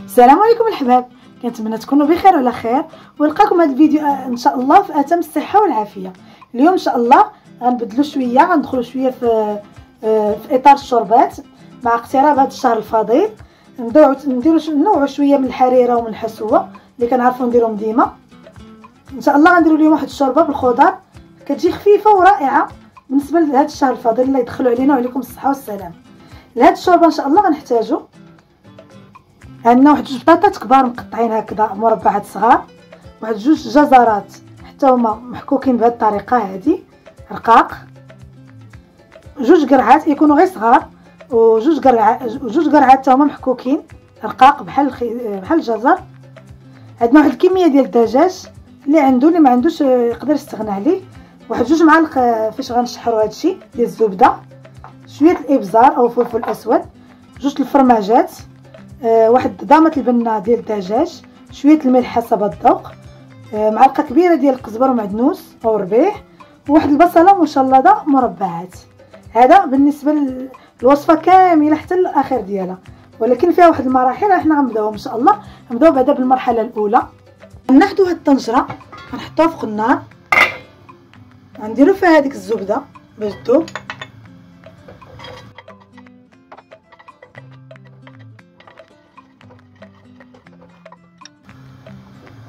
السلام عليكم الحباب، كنتمنى تكونوا بخير وعلى خير ونلقاكم هذا الفيديو ان شاء الله في اتم الصحه والعافيه. اليوم ان شاء الله غنبدلوا شويه، غندخلوا شويه في اطار الشربات مع اقتراب هذا الشهر الفضيل. نديروا شويه من الحريره ومن الحسوه اللي كنعرفوا نديرهم ديما. ان شاء الله غنديروا اليوم واحد الشوربه بالخضر كتجي خفيفه ورائعه بالنسبه لهذا الشهر الفضيل اللي يدخلوا علينا وعليكم الصحه والسلام. لهاد الشوربه ان شاء الله غنحتاجوا عندنا واحد جوج بطاطات كبار مقطعين هكذا مربعات صغار، واحد جوج جزرات حتى هما محكوكين بهذه الطريقه هذه رقاق، جوج قرعات يكونوا غير صغار، وجوج قرعات حتى هما محكوكين رقاق بحال الجزر. عندنا واحد الكميه ديال الدجاج اللي عنده، اللي ما عندوش يقدر يستغنى عليه. واحد جوج معالق فاش غنشحروا هادشي ديال الزبده، شويه الابزار او فلفل اسود، جوج الفرماجات، واحد ضامه البنه ديال الدجاج، شويه الملح حسب الذوق، معلقه كبيره ديال القزبر ومعدنوس او ربيح، وواحد البصله مشلضه مربعات. هذا بالنسبه للوصفه كامله حتى الاخر ديالها، ولكن فيها واحد المراحل احنا غنبداو ان شاء الله. نبداو بعدا بالمرحله الاولى، ناخذوا هاد الطنجره غنحطوها فوق النار، غنديروا فيها هذيك الزبده باش تذوب،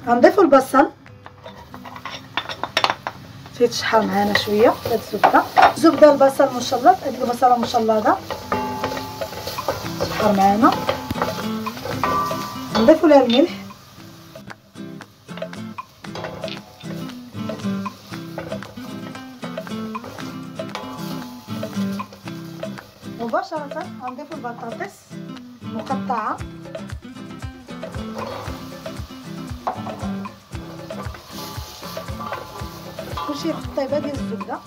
غنضيفوا البصل تيتشحر معنا شويه هاد الزبده البصل مشلض، هذيك البصله مشلضه تشحر معنا، نضيفوا لها الملح مباشره. غنضيفوا البطاطس مقطعه، كلشي في الطيبه ديال الزبده.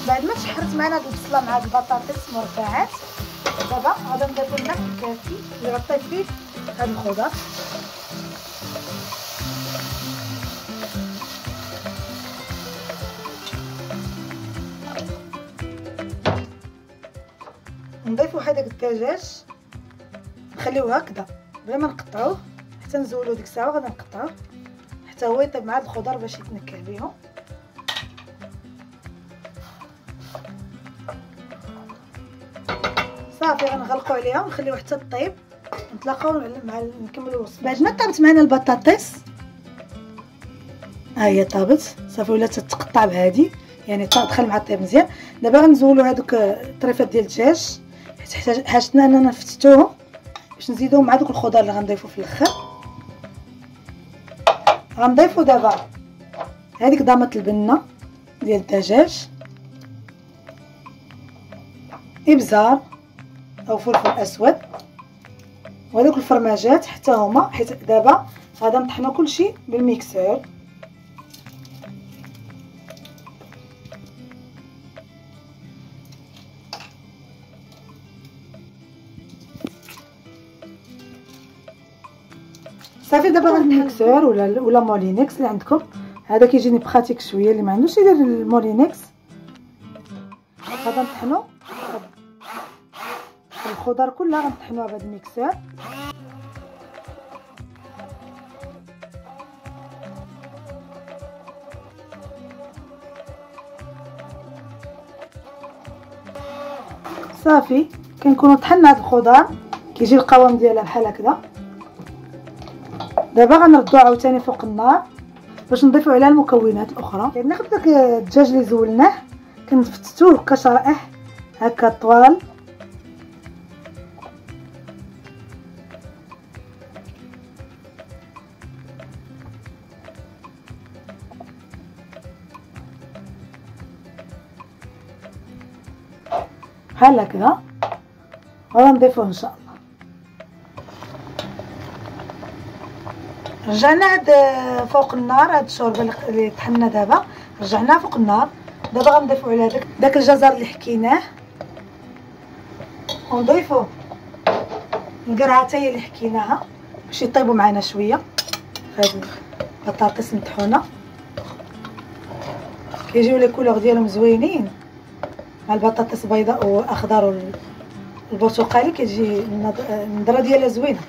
بعد ما تشحرت معنا هاد البصله مع هاد البطاطس مربعات، دابا غادي نضيفو الماء الكافي اللي غطيت فيه هاد الخضر. نضيفو هذاك الدجاج، نخليوه هكذا بلا ما نقطعوه حتى نزولو. ديك الساعه غادي نقطعوه حتى هو يطيب مع هاد الخضر باش يتنكه بيهم. صافي غنغلقوا عليها ونخليوها حتى طيب، نتلاقاو مع نكملوا الوصفه. بعد ما طابت معنا البطاطس، ها هي طابت صافي ولات تتقطع بهادي، يعني دخل مع الطيب مزيان. دابا غنزولوا هذوك الطريفات ديال الدجاج، حاجتنا اننا نفتتوهم باش نزيدوهم مع دوك الخضر اللي غنضيفو في الاخر. غنضيفو دابا هذيك ضامه البنه ديال الدجاج، ابزار او فلفل اسود، وهذوك الفرماجات حتى هما، حيت دابا غادا نطحنوا كلشي بالميكسور. صافي دابا غادي الميكسور ولا مولينكس اللي عندكم، هذا كيجيني براتيك شويه، اللي ما عندوش يدير المولينكس. غادا نطحنوا الخضر كلها، غنطحنوها بهذا الميكسور. صافي كنكونوا طحنا هاد الخضر، كيجي القوام ديالها بحال هكذا. دابا غنردوها عاوتاني فوق النار باش نضيفوا عليها المكونات الاخرى. يعني ناخذ داك الدجاج اللي زولناه كنفتتوه كشرائح هكا طوال، بحال هكذا، وغنضيفوه ان شاء الله. رجعنا هاد فوق النار، هاد الشوربه اللي طحنا دابا رجعناها فوق النار. دابا غنضيفوا على داك الجزر اللي حكيناه، ونضيفوا القرعتين اللي حكيناها باش يطيبوا معنا شويه. هاد البطاطس مطحونه كيجيو لي كولور ديالهم زوينين، مع البطاطس بيضاء واخضر البرتقالي كتجي النضره ديالها زوينه.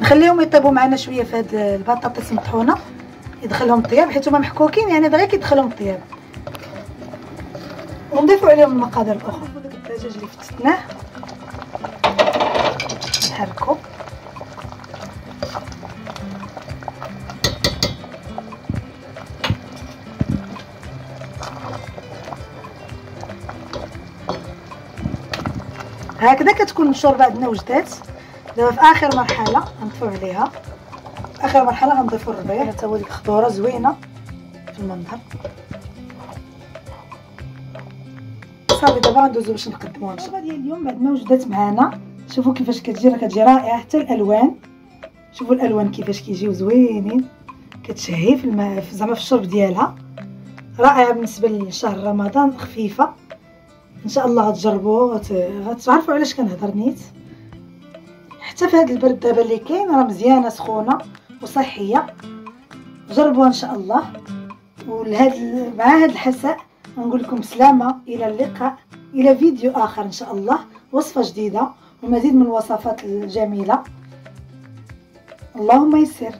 نخليهم يطيبوا معنا شويه في هاد البطاطس المطحونه، يدخلهم الطياب حيت هما محكوكين يعني دغيا كيدخلهم الطياب، ونضيفوا عليهم المقادير الاخرى. داك الدجاج اللي فتتناه نحركو، هكذا كتكون الشوربه عندنا وجدات. دابا في اخر مرحله غنطفيو عليها، في اخر مرحله غنضيفو الربيع حتى هو ديك الخضوره زوينه في المنظر. صافي دابا غندوزو باش نقدموها. الشوربه ديال اليوم بعد ما وجدات معانا، شوفوا كيفاش كتجي، راه كتجي رائعه حتى الالوان، شوفوا الالوان كيفاش كيجيو زوينين، كتشهي في الماء زعما في الشرب ديالها، رائعه بالنسبه لشهر رمضان، خفيفه. ان شاء الله غتجربوا غتعرفوا علاش كنهضر نيت. حتى في هذا البرد دابا اللي كاين راه مزيانه سخونه وصحيه، جربوها ان شاء الله. مع هذا الحساء نقول لكم سلامه، الى اللقاء، الى فيديو اخر ان شاء الله، وصفه جديده ومزيد من الوصفات الجميله. اللهم يسر.